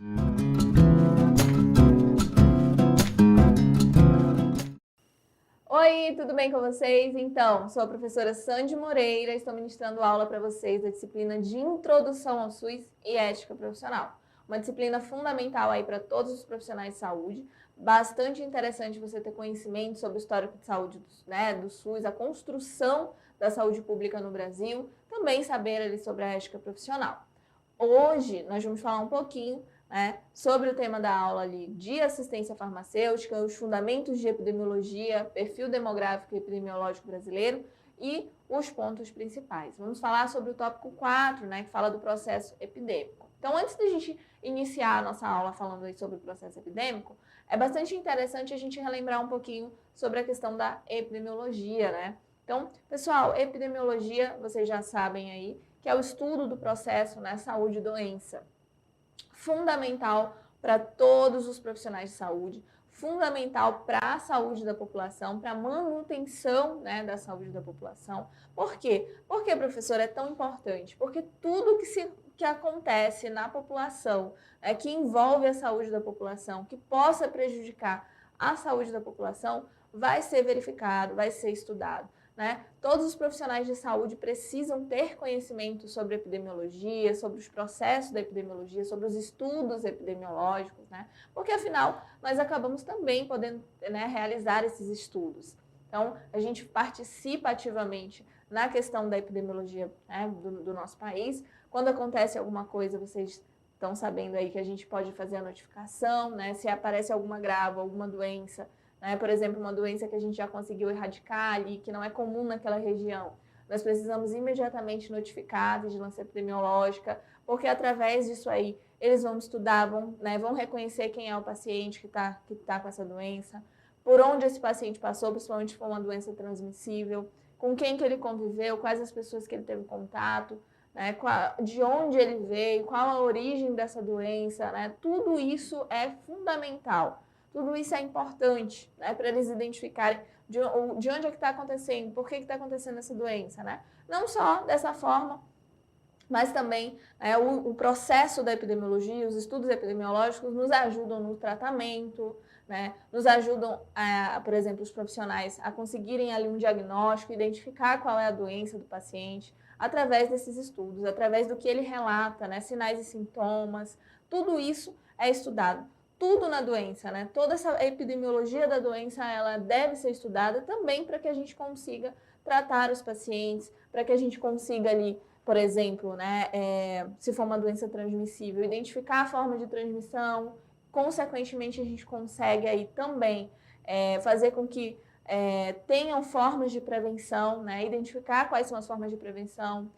Oi, tudo bem com vocês? Então, sou a professora Sandy Moreira, estou ministrando aula para vocês da disciplina de Introdução ao SUS e Ética Profissional. Uma disciplina fundamental aí para todos os profissionais de saúde, bastante interessante você ter conhecimento sobre o histórico de saúde, né, do SUS, a construção da saúde pública no Brasil, também saber ali sobre a ética profissional. Hoje nós vamos falar um pouquinho, né, sobre o tema da aula ali de assistência farmacêutica, os fundamentos de epidemiologia, perfil demográfico e epidemiológico brasileiro e os pontos principais. Vamos falar sobre o tópico 4, né, que fala do processo epidêmico. Então, antes da gente iniciar a nossa aula falando aí sobre o processo epidêmico, é bastante interessante a gente relembrar um pouquinho sobre a questão da epidemiologia, né? Então, pessoal, epidemiologia, vocês já sabem aí, que é o estudo do processo, né, saúde e doença. Fundamental para todos os profissionais de saúde, fundamental para a saúde da população, para a manutenção, né, da saúde da população. Por quê? Porque, professor, é tão importante? Porque tudo que acontece na população, que envolve a saúde da população, que possa prejudicar a saúde da população, vai ser verificado, vai ser estudado. Né? Todos os profissionais de saúde precisam ter conhecimento sobre epidemiologia, sobre os processos da epidemiologia, sobre os estudos epidemiológicos, né? Porque afinal nós acabamos também podendo, né, realizar esses estudos. Então a gente participa ativamente na questão da epidemiologia, né, do nosso país. Quando acontece alguma coisa, vocês estão sabendo aí que a gente pode fazer a notificação, né? Se aparece alguma grave, alguma doença, né? Por exemplo, uma doença que a gente já conseguiu erradicar ali, que não é comum naquela região. Nós precisamos imediatamente notificar a vigilância epidemiológica, porque através disso aí eles vão estudar, vão reconhecer quem é o paciente que tá com essa doença, por onde esse paciente passou, principalmente se for uma doença transmissível, com quem que ele conviveu, quais as pessoas que ele teve contato, né, de onde ele veio, qual a origem dessa doença, né? Tudo isso é fundamental. Tudo isso é importante, né, para eles identificarem de onde é que está acontecendo, por que está acontecendo essa doença, né? Não só dessa forma, mas também o processo da epidemiologia, os estudos epidemiológicos nos ajudam no tratamento, né? Nos ajudam, por exemplo, os profissionais a conseguirem ali um diagnóstico, identificar qual é a doença do paciente, através desses estudos, através do que ele relata, né? Sinais e sintomas, tudo isso é estudado. Tudo na doença, né? Toda essa epidemiologia da doença, ela deve ser estudada também para que a gente consiga tratar os pacientes, para que a gente consiga ali, por exemplo, né, se for uma doença transmissível, identificar a forma de transmissão, consequentemente a gente consegue aí também fazer com que tenham formas de prevenção, né, identificar quais são as formas de prevenção,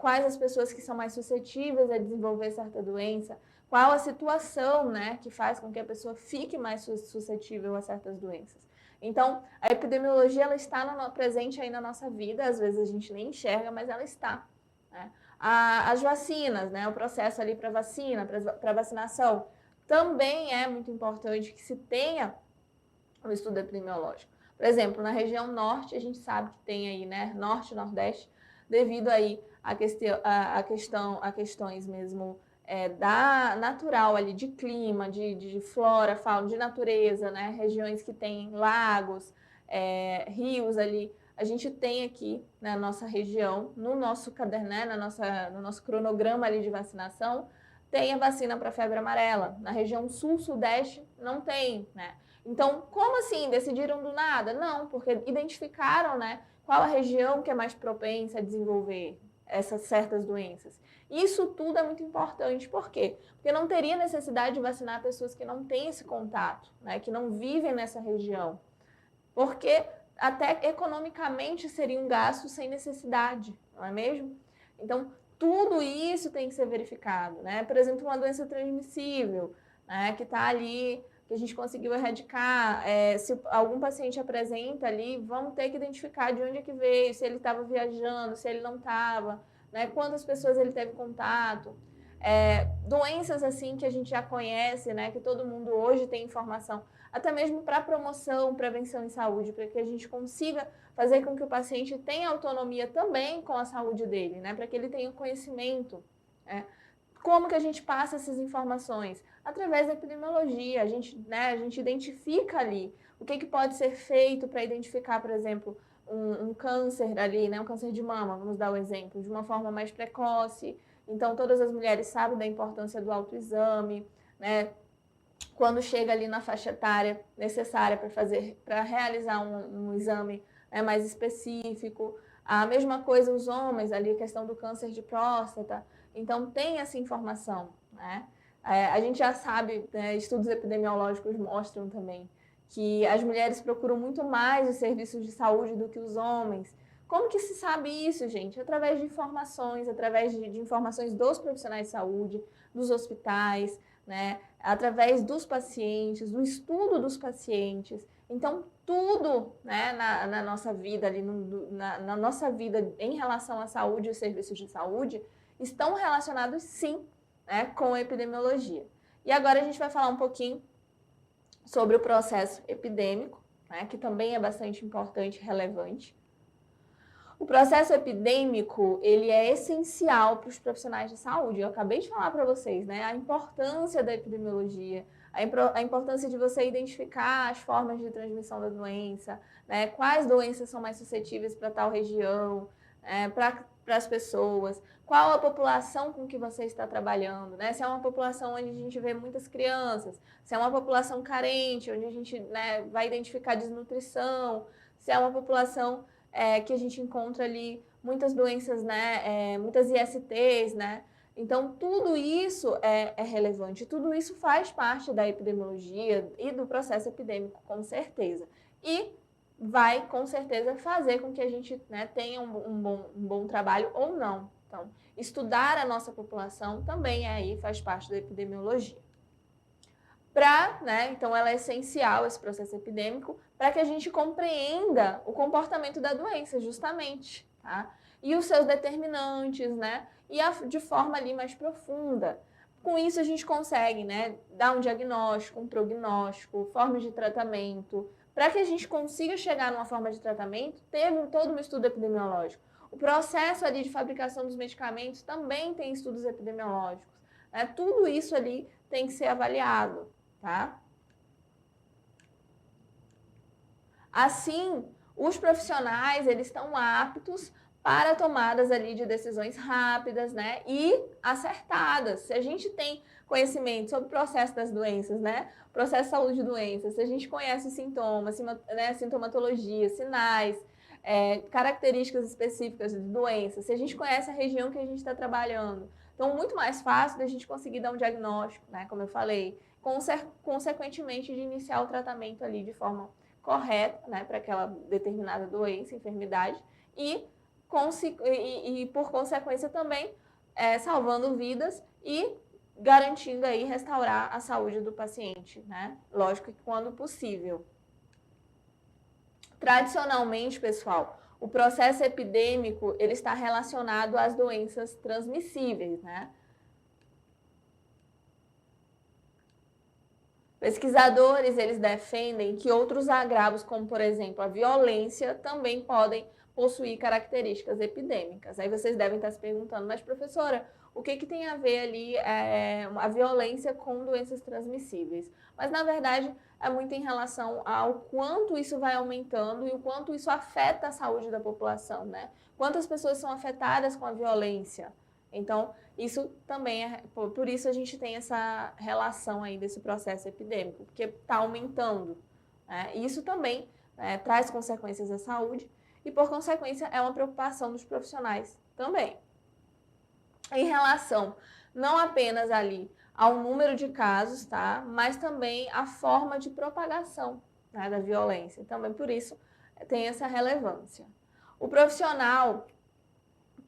quais as pessoas que são mais suscetíveis a desenvolver certa doença, qual a situação, né, que faz com que a pessoa fique mais suscetível a certas doenças. Então, a epidemiologia ela está presente aí na nossa vida, às vezes a gente nem enxerga, mas ela está. Né? As vacinas, né, o processo ali para vacina, para vacinação, também é muito importante que se tenha um estudo epidemiológico. Por exemplo, na região norte, a gente sabe que tem aí, né, norte e nordeste, devido aí a questões mesmo da natural ali, de clima, de flora, fauna, de natureza, né, regiões que têm lagos, rios ali. A gente tem aqui na nossa região, no nosso caderno, né, no nosso cronograma ali de vacinação, tem a vacina para febre amarela. Na região sul-sudeste não tem, né? Então, como assim? Decidiram do nada? Não, porque identificaram, né, qual a região que é mais propensa a desenvolver essas certas doenças. Isso tudo é muito importante. Por quê? Porque não teria necessidade de vacinar pessoas que não têm esse contato, né, que não vivem nessa região. Porque até economicamente seria um gasto sem necessidade, não é mesmo? Então, tudo isso tem que ser verificado, né? Por exemplo, uma doença transmissível, né, que está ali, que a gente conseguiu erradicar, se algum paciente apresenta ali, vamos ter que identificar de onde é que veio, se ele estava viajando, se ele não estava, né, quantas pessoas ele teve contato. Doenças assim que a gente já conhece, né, que todo mundo hoje tem informação, até mesmo para promoção, prevenção em saúde, para que a gente consiga fazer com que o paciente tenha autonomia também com a saúde dele, né, para que ele tenha conhecimento, né, Como que a gente passa essas informações? Através da epidemiologia, a gente identifica ali o que pode ser feito para identificar, por exemplo, um câncer ali, né, um câncer de mama, vamos dar o exemplo, de uma forma mais precoce. Então, todas as mulheres sabem da importância do autoexame, né? Quando chega ali na faixa etária necessária para realizar um exame, né, mais específico. A mesma coisa os homens, ali a questão do câncer de próstata. Então, tem essa informação, né? A gente já sabe, né, estudos epidemiológicos mostram também que as mulheres procuram muito mais os serviços de saúde do que os homens. Como que se sabe isso, gente? Através de informações, através de informações dos profissionais de saúde, dos hospitais, né? Através dos pacientes, do estudo dos pacientes. Então, tudo, né, na nossa vida, ali na nossa vida em relação à saúde e os serviços de saúde, estão relacionados, sim, né, com a epidemiologia. E agora a gente vai falar um pouquinho sobre o processo epidêmico, né, que também é bastante importante e relevante. O processo epidêmico, ele é essencial para os profissionais de saúde. Eu acabei de falar para vocês, né, a importância da epidemiologia, a importância de você identificar as formas de transmissão da doença, né, quais doenças são mais suscetíveis para tal região, para as pessoas, qual a população com que você está trabalhando, né, se é uma população onde a gente vê muitas crianças, se é uma população carente, onde a gente, né, vai identificar desnutrição, se é uma população que a gente encontra ali muitas doenças, né, muitas ISTs, né? Então, tudo isso é relevante, tudo isso faz parte da epidemiologia e do processo epidêmico, com certeza. E vai, com certeza, fazer com que a gente, né, tenha um bom trabalho ou não. Então, estudar a nossa população também aí faz parte da epidemiologia. Então, ela é essencial, esse processo epidêmico, para que a gente compreenda o comportamento da doença, justamente, tá? E os seus determinantes, né? E de forma ali mais profunda. Com isso, a gente consegue, né, dar um diagnóstico, um prognóstico, formas de tratamento. Para que a gente consiga chegar numa forma de tratamento, teve todo um estudo epidemiológico. O processo ali de fabricação dos medicamentos também tem estudos epidemiológicos, né? Tudo isso ali tem que ser avaliado. Tá? Assim, os profissionais, eles estão aptos para tomadas ali de decisões rápidas, né, e acertadas. Se a gente tem conhecimento sobre o processo das doenças, né, processo de saúde de doenças, se a gente conhece os sintomas, né, sintomatologia, sinais, características específicas de doenças, se a gente conhece a região que a gente está trabalhando, então muito mais fácil da gente conseguir dar um diagnóstico, né, como eu falei, consequentemente de iniciar o tratamento ali de forma correta, né, para aquela determinada doença, enfermidade, e por consequência também salvando vidas e garantindo aí restaurar a saúde do paciente, né? Lógico que quando possível. Tradicionalmente, pessoal, o processo epidêmico ele está relacionado às doenças transmissíveis, né? Pesquisadores, eles defendem que outros agravos, como, por exemplo, a violência, também podem possuir características epidêmicas. Aí vocês devem estar se perguntando, mas, professora, o que tem a ver ali a violência com doenças transmissíveis? Mas, na verdade, é muito em relação ao quanto isso vai aumentando e o quanto isso afeta a saúde da população, né? Quantas pessoas são afetadas com a violência? Então, isso também por isso a gente tem essa relação aí desse processo epidêmico, porque está aumentando, né? E isso também traz consequências à saúde e, por consequência, é uma preocupação dos profissionais também. Em relação não apenas ali ao número de casos, tá? Mas também à forma de propagação, né, da violência. Também por isso tem essa relevância. O profissional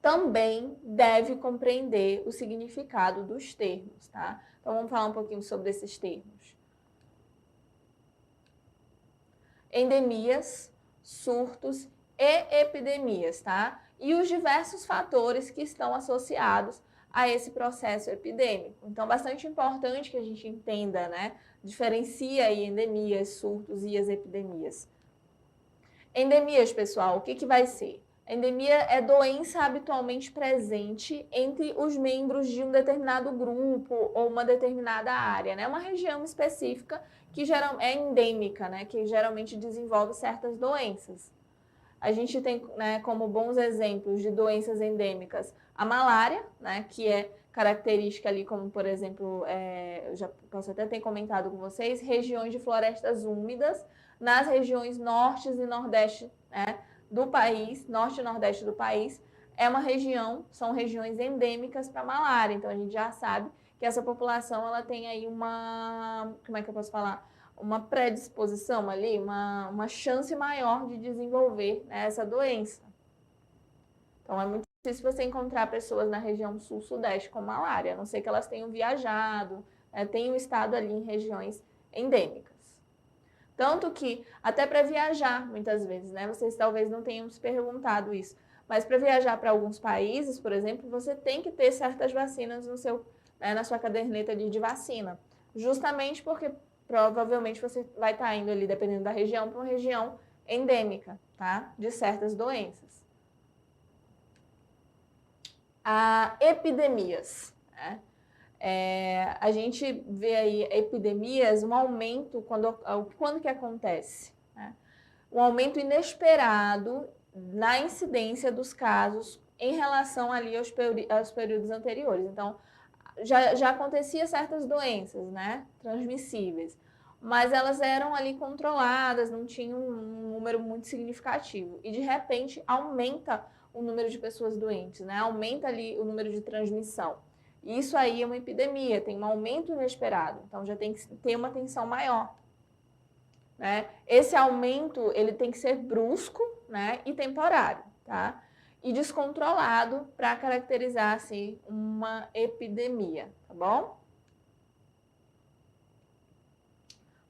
também deve compreender o significado dos termos, tá? Então, vamos falar um pouquinho sobre esses termos. Endemias, surtos e epidemias, tá? E os diversos fatores que estão associados a esse processo epidêmico. Então, bastante importante que a gente entenda, né? Diferencia aí endemias, surtos e as epidemias. Endemias, pessoal, o que vai ser? A endemia é doença habitualmente presente entre os membros de um determinado grupo ou uma determinada área, né? Uma região específica que é endêmica, né? Que geralmente desenvolve certas doenças. A gente tem, né, como bons exemplos de doenças endêmicas a malária, né? Que é característica ali, como por exemplo, eu já posso até ter comentado com vocês, regiões de florestas úmidas, nas regiões norte e nordeste, né, do país, norte e nordeste do país, são regiões endêmicas para malária. Então a gente já sabe que essa população ela tem aí como é que eu posso falar? Uma predisposição ali, uma chance maior de desenvolver, né, essa doença. Então é muito difícil você encontrar pessoas na região sul-sudeste com malária, a não ser que elas tenham viajado, né, tenham estado ali em regiões endêmicas. Tanto que, até para viajar, muitas vezes, né? Vocês talvez não tenham se perguntado isso, mas para viajar para alguns países, por exemplo, você tem que ter certas vacinas na sua caderneta de vacina. Justamente porque provavelmente você vai estar indo ali, dependendo da região, para uma região endêmica, tá? De certas doenças. Epidemias, né? A gente vê aí epidemias, um aumento, quando que acontece? Né? Um aumento inesperado na incidência dos casos em relação ali aos períodos anteriores. Então, já acontecia certas doenças, né, transmissíveis, mas elas eram ali controladas, não tinham um número muito significativo. E, de repente, aumenta o número de pessoas doentes, né, aumenta ali o número de transmissão. Isso aí é uma epidemia, tem um aumento inesperado, então já tem que ter uma atenção maior. Né? Esse aumento ele tem que ser brusco, né, e temporário, tá? E descontrolado para caracterizar assim, uma epidemia, tá bom?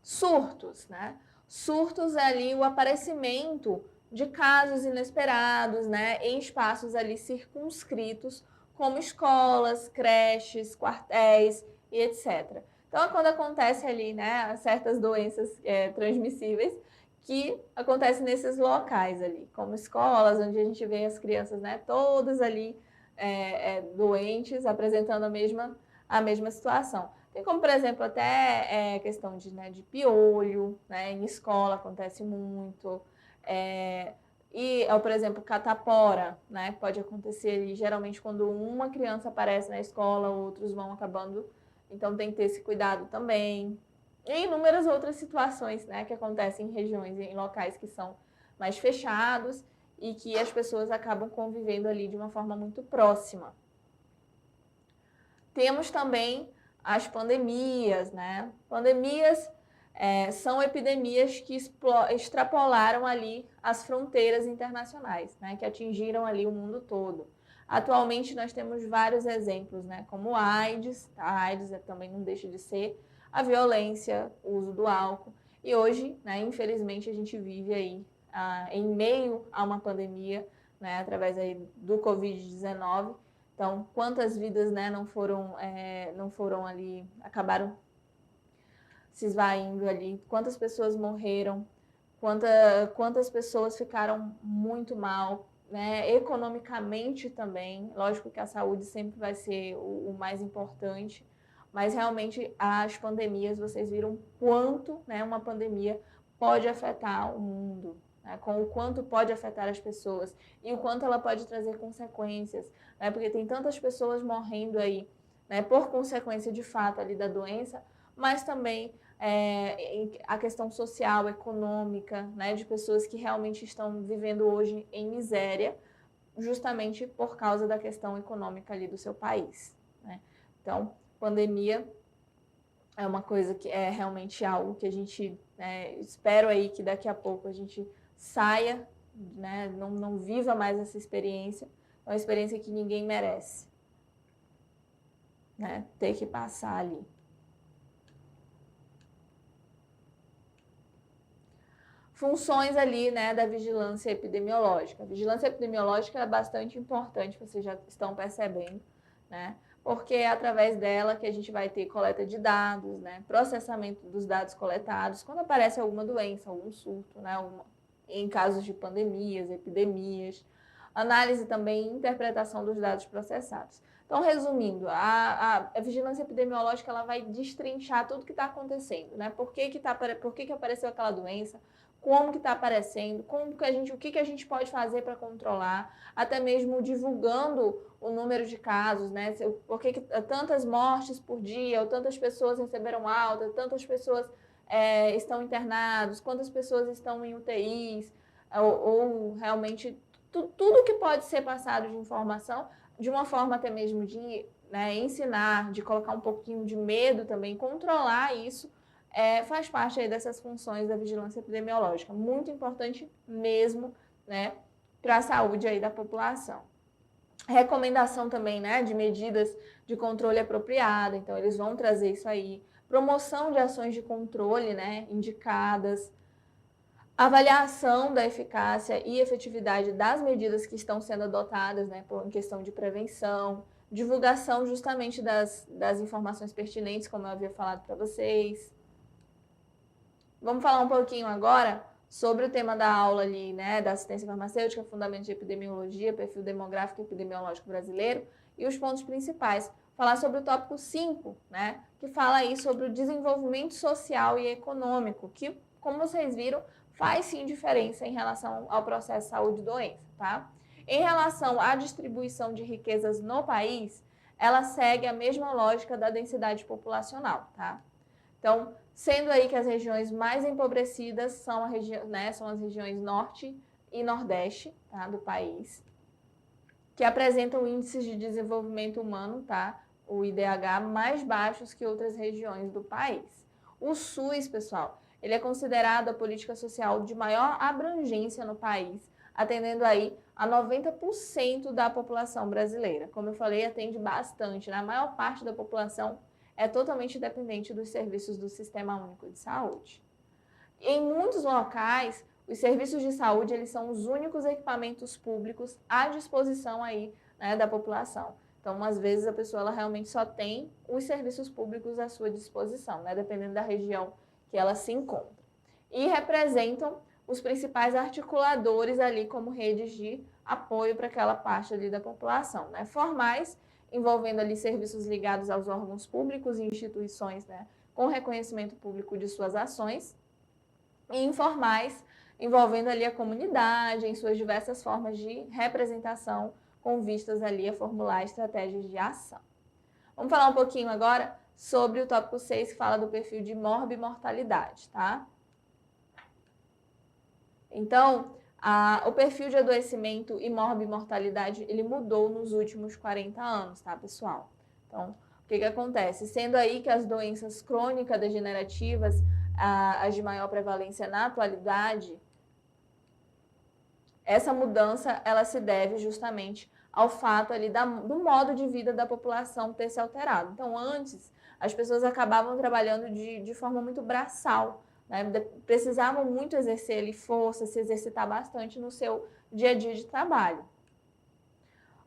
Surtos, né? Surtos é ali o aparecimento de casos inesperados, né, em espaços ali circunscritos, como escolas, creches, quartéis e etc. Então, é quando acontece ali, né, certas doenças transmissíveis que acontecem nesses locais ali, como escolas, onde a gente vê as crianças, né, todas ali doentes, apresentando a mesma situação. Tem como, por exemplo, até questão de piolho, né, em escola acontece muito, por exemplo, catapora, né, pode acontecer ali, geralmente quando uma criança aparece na escola, outros vão acabando, então tem que ter esse cuidado também. E inúmeras outras situações, né, que acontecem em regiões, em locais que são mais fechados e que as pessoas acabam convivendo ali de uma forma muito próxima. Temos também as pandemias, né? Pandemias são epidemias que extrapolaram ali as fronteiras internacionais, né? Que atingiram ali o mundo todo. Atualmente nós temos vários exemplos, né? Como a AIDS, a AIDS também não deixa de ser, a violência, o uso do álcool. E hoje, né, infelizmente, a gente vive aí em meio a uma pandemia, né, através aí do Covid-19. Então, quantas vidas, né, não foram ali, acabaram se esvaindo ali, quantas pessoas morreram, quantas pessoas ficaram muito mal, né, economicamente também. Lógico que a saúde sempre vai ser o mais importante, mas realmente as pandemias, vocês viram quanto, né, uma pandemia pode afetar o mundo, né, com o quanto pode afetar as pessoas e o quanto ela pode trazer consequências, né, porque tem tantas pessoas morrendo aí, né, por consequência de fato ali da doença, mas também a questão social, econômica, né, de pessoas que realmente estão vivendo hoje em miséria, justamente por causa da questão econômica ali do seu país. Né? Então, pandemia é uma coisa que é realmente algo que a gente espero aí que daqui a pouco a gente saia, né, não viva mais essa experiência, é uma experiência que ninguém merece, né, ter que passar ali. Funções ali, né, da vigilância epidemiológica. A vigilância epidemiológica é bastante importante, vocês já estão percebendo, né? Porque é através dela que a gente vai ter coleta de dados, né, processamento dos dados coletados, quando aparece alguma doença, algum surto, né, em casos de pandemias, epidemias, análise também e interpretação dos dados processados. Então, resumindo, a vigilância epidemiológica ela vai destrinchar tudo que está acontecendo, né? Por que apareceu aquela doença, como que está aparecendo, o que a gente pode fazer para controlar, até mesmo divulgando o número de casos, né? Por que tantas mortes por dia, ou tantas pessoas receberam alta, tantas pessoas estão internadas, quantas pessoas estão em UTIs, ou realmente tudo que pode ser passado de informação, de uma forma até mesmo de ensinar, de colocar um pouquinho de medo também, controlar isso, faz parte aí dessas funções da vigilância epidemiológica. Muito importante mesmo, né, para a saúde aí da população. Recomendação também, né, de medidas de controle apropriada, então eles vão trazer isso aí. Promoção de ações de controle, né, indicadas. Avaliação da eficácia e efetividade das medidas que estão sendo adotadas, né, em questão de prevenção, divulgação justamente das informações pertinentes, como eu havia falado para vocês. Vamos falar um pouquinho agora sobre o tema da aula ali, né, da assistência farmacêutica, fundamentos de epidemiologia, perfil demográfico e epidemiológico brasileiro e os pontos principais. Falar sobre o tópico 5, né, que fala aí sobre o desenvolvimento social e econômico, que, como vocês viram, faz sim diferença em relação ao processo saúde e doença, tá? Em relação à distribuição de riquezas no país, ela segue a mesma lógica da densidade populacional, tá? Então, sendo aí que as regiões mais empobrecidas são, são as regiões norte e nordeste, tá, do país, que apresentam índices de desenvolvimento humano, tá, o IDH, mais baixos que outras regiões do país. O SUS, pessoal, ele é considerado a política social de maior abrangência no país, atendendo aí a 90% da população brasileira. Como eu falei, atende bastante, né? A maior parte da população é totalmente dependente dos serviços do Sistema Único de Saúde. Em muitos locais, os serviços de saúde eles são os únicos equipamentos públicos à disposição aí, né, da população. Então, às vezes, a pessoa ela realmente só tem os serviços públicos à sua disposição, né, dependendo da região que ela se encontra. E representam os principais articuladores ali como redes de apoio para aquela parte ali da população, né, formais, envolvendo ali serviços ligados aos órgãos públicos e instituições, né, com reconhecimento público de suas ações, e informais, envolvendo ali a comunidade em suas diversas formas de representação, com vistas ali a formular estratégias de ação. Vamos falar um pouquinho agora sobre o tópico 6, que fala do perfil de morbimortalidade, tá? Então, o perfil de adoecimento e morbimortalidade, ele mudou nos últimos 40 anos, tá, pessoal? Então, o que acontece? Sendo aí que as doenças crônicas degenerativas, as de maior prevalência na atualidade, essa mudança, ela se deve justamente ao fato ali do modo de vida da população ter se alterado. Então, antes, as pessoas acabavam trabalhando de forma muito braçal, né? Precisavam muito exercer ali força, se exercitar bastante no seu dia a dia de trabalho.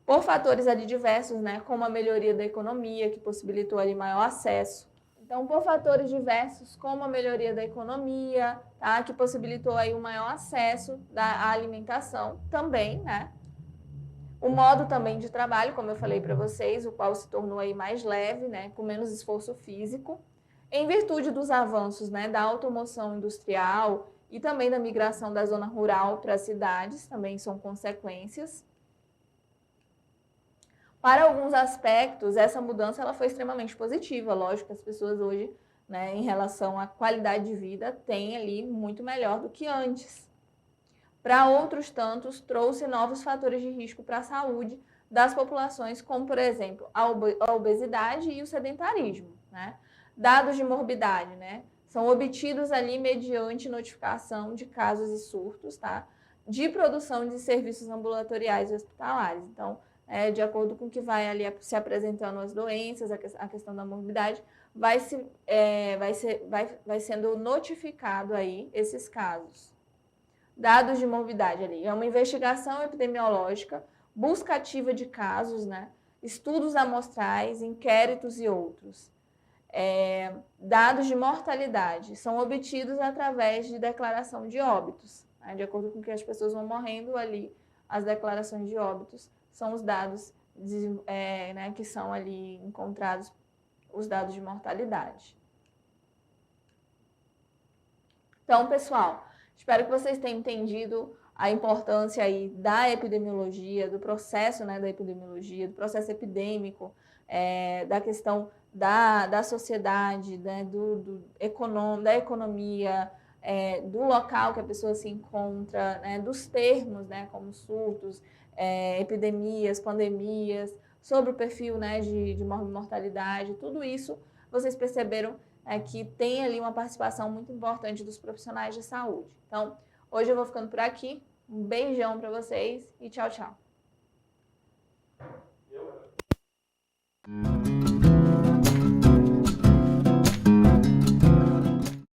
Por fatores ali diversos, né, como a melhoria da economia, que possibilitou ali maior acesso. Então, por fatores diversos, como a melhoria da economia, tá, que possibilitou aí um maior acesso à alimentação também, né? O modo também de trabalho, como eu falei para vocês, o qual se tornou aí mais leve, né, com menos esforço físico, em virtude dos avanços, né, da automoção industrial e também da migração da zona rural para as cidades, também são consequências. Para alguns aspectos, essa mudança ela foi extremamente positiva. Lógico que as pessoas hoje, né, em relação à qualidade de vida, têm ali muito melhor do que antes. Para outros tantos, trouxe novos fatores de risco para a saúde das populações, como, por exemplo, a obesidade e o sedentarismo, né? Dados de morbidade, né, são obtidos ali mediante notificação de casos e surtos, tá? De produção de serviços ambulatoriais e hospitalares. Então, de acordo com o que vai ali se apresentando as doenças, a questão da morbidade, vai sendo notificado aí esses casos. Dados de morbidade ali, é uma investigação epidemiológica, busca ativa de casos, né? Estudos amostrais, inquéritos e outros. Dados de mortalidade são obtidos através de declaração de óbitos, né? De acordo com que as pessoas vão morrendo ali as declarações de óbitos são os dados né, que são ali encontrados, os dados de mortalidade. Então, pessoal, espero que vocês tenham entendido a importância aí da epidemiologia, do processo, né, da epidemiologia, do processo epidêmico, da questão da sociedade, né, da economia, do local que a pessoa se encontra, né, dos termos, né, como surtos, epidemias, pandemias, sobre o perfil, né, de mortalidade, tudo isso vocês perceberam que tem ali uma participação muito importante dos profissionais de saúde. Então, hoje eu vou ficando por aqui. Um beijão para vocês e tchau, tchau.